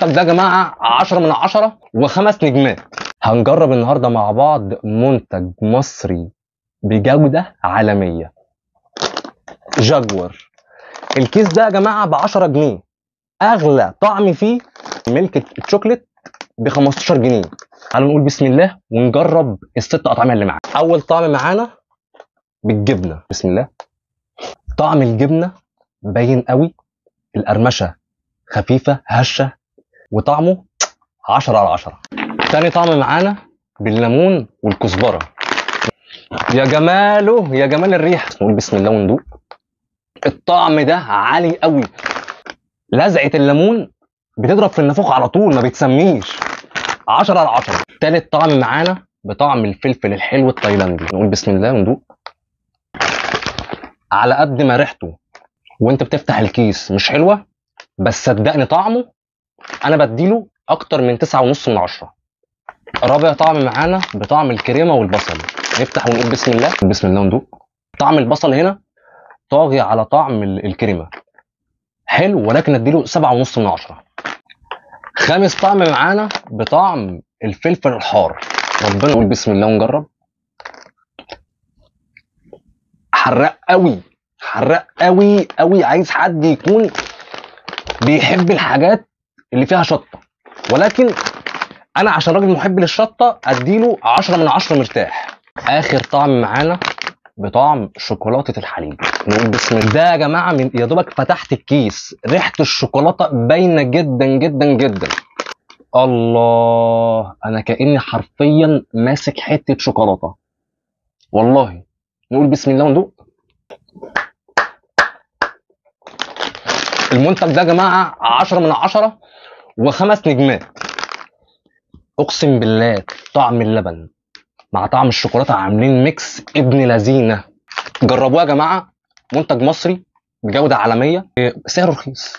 المنتج ده يا جماعه 10 من 10 وخمس نجمات. هنجرب النهارده مع بعض منتج مصري بجوده عالميه، جاكور. الكيس ده يا جماعه ب 10 جنيه. اغلى طعم فيه ميلك الشوكليت ب 15 جنيه. تعالوا نقول بسم الله ونجرب الست اطعمه اللي معانا. اول طعم معانا بالجبنه، بسم الله. طعم الجبنه باين قوي، القرمشه خفيفه هشه وطعمه 10 على 10. تاني طعم معانا بالليمون والكزبره. يا جماله يا جمال الريحه. نقول بسم الله وندوق. الطعم ده عالي قوي، لزعه الليمون بتضرب في النافوخ على طول ما بتسميش. 10 على 10. تالت طعم معانا بطعم الفلفل الحلو التايلاندي. نقول بسم الله وندوق. على قد ما ريحته وانت بتفتح الكيس مش حلوه، بس صدقني طعمه انا بديله اكتر من 9.5 من 10. رابع طعم معانا بطعم الكريمه والبصل. نفتح ونقول بسم الله. بسم الله وندوق. طعم البصل هنا طاغي على طعم الكريمه، حلو ولكن اديله 7.5 من 10. خامس طعم معانا بطعم الفلفل الحار. ربنا. نقول بسم الله ونجرب. حراق قوي، حراق قوي قوي. عايز حد يكون بيحب الحاجات اللي فيها شطه، ولكن انا عشان راجل محب للشطه اديله 10 من 10 مرتاح. اخر طعم معانا بطعم شوكولاته الحليب. نقول بسم الله. ده يا جماعه من يا دوبك فتحت الكيس ريحه الشوكولاته باينه جدا جدا جدا. الله، انا كاني حرفيا ماسك حته شوكولاته والله. نقول بسم الله وندوق. المنتج ده يا جماعه 10 من 10 وخمس نجمات. اقسم بالله طعم اللبن مع طعم الشوكولاته عاملين ميكس ابن لذينه. جربوها يا جماعه، منتج مصري بجوده عالميه، سعره رخيص.